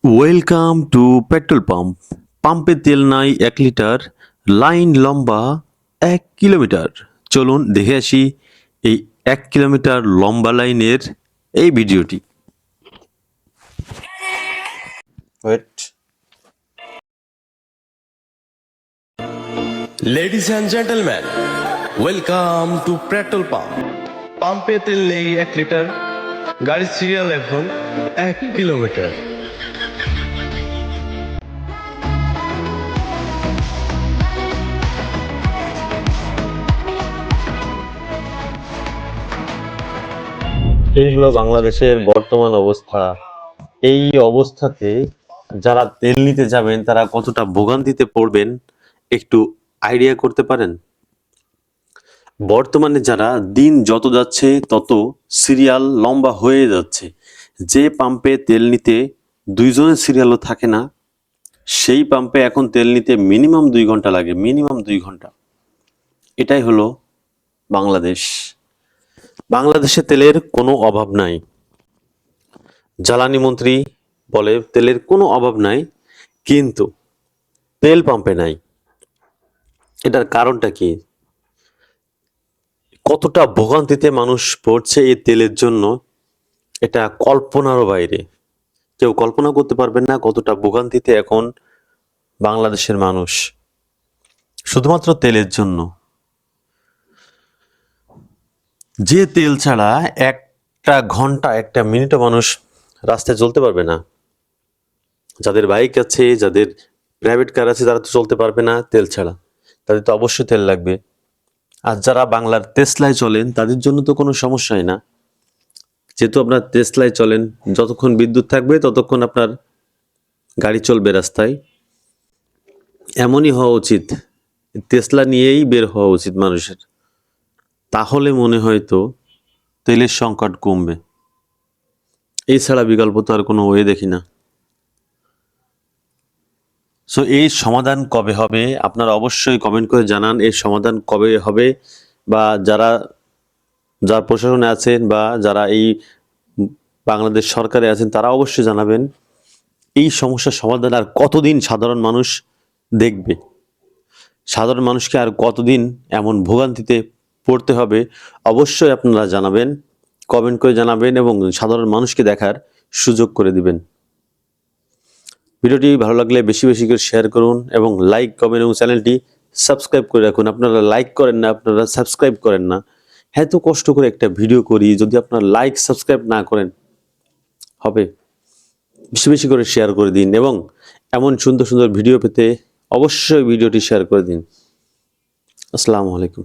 Welcome to petrol pump. পাম্পে তেল নাই 1 লিটার, লাইন লম্বা 1 কিলোমিটার। চলুন দেখে আসি এই 1 কিলোমিটার লম্বা লাইনের এই ভিডিওটি। Wait. Ladies and gentlemen, welcome to petrol pump. পাম্পে তেল নেই 1 লিটার, গাড়ির সিরিয়াল এখন 1 কিলোমিটার। এই হলো বাংলাদেশের বর্তমান অবস্থা। এই অবস্থাতে যারা তেল নিতে যাবেন তারা কতটা ভোগান্তিতে পড়বেন একটু আইডিয়া করতে পারেন? বর্তমানে যারা দিন যত যাচ্ছে তত সিরিয়াল লম্বা হয়ে যাচ্ছে। যে পাম্পে তেল নিতে 2 জনের সিরিয়ালও থাকে না, সেই পাম্পে এখন তেল নিতে মিনিমাম 2 ঘন্টা লাগে, মিনিমাম 2 ঘন্টা। এটাই হলো বাংলাদেশ। বাংলাদেশে তেলের কোনো অভাব নাই। জ্বালানি মন্ত্রী বলে তেলের কোনো অভাব নাই, কিন্তু তেল পাম্পে নাই। এটার কারণটা কি? কতটা ভোগান্তিতে মানুষ পড়ছে এই তেলের জন্য, এটা কল্পনারও বাইরে। কেউ কল্পনা করতে পারবেন না কতটা ভোগান্তিতে এখন বাংলাদেশের মানুষ, শুধুমাত্র তেলের জন্য। যে তেল ছাড়া একটা ঘন্টা, একটা মিনিটও মানুষ রাস্তায় চলতে পারবে না। যাদের বাইক আছে, যাদের প্রাইভেট কার আছে, তারা তো চলতে পারবে না তেল ছাড়া। তাদের তো অবশ্যই তেল লাগবে। আর যারা বাংলার টেসলায় চলেন তাদের জন্য তো কোনো সমস্যাই না, যেহেতু আপনার টেসলায় চলেন, যতক্ষণ বিদ্যুৎ থাকবে ততক্ষণ আপনার গাড়ি চলবে রাস্তায়। এমনই হওয়া উচিত, টেসলা নিয়েই বের হওয়া উচিত মানুষের। তাহলে মনে হয়তো তেলের সংকট কমবে। এছাড়া বিকল্প তো আর কোনো ওয়ে দেখি না। সো এই সমাধান কবে হবে আপনারা অবশ্যই কমেন্ট করে জানান। এর সমাধান কবে হবে, বা যারা প্রশাসনে আছেন বা যারা এই বাংলাদেশ সরকারে আছেন তারা অবশ্যই জানাবেন এই সমস্যার সমাধান আর কতদিন সাধারণ মানুষ দেখবে। সাধারণ মানুষকে আর কতদিন এমন ভোগান্তিতে পড়তে হবে অবশ্যই আপনারা জানাবেন, কমেন্ট করে জানাবেন এবং সাধারণ মানুষকে দেখার সুযোগ করে দিবেন। ভিডিওটি ভালো লাগলে বেশি বেশি করে শেয়ার করুন এবং লাইক, কমেন্ট এবং চ্যানেলটি সাবস্ক্রাইব করে রাখুন। আপনারা লাইক করেন না, আপনারা সাবস্ক্রাইব করেন না। এত কষ্ট করে একটা ভিডিও করি, যদি আপনারা লাইক সাবস্ক্রাইব না করেন হবে? বেশি বেশি করে শেয়ার করে দিন এবং এমন সুন্দর সুন্দর ভিডিও পেতে অবশ্যই ভিডিওটি শেয়ার করে দিন। আসসালামু আলাইকুম।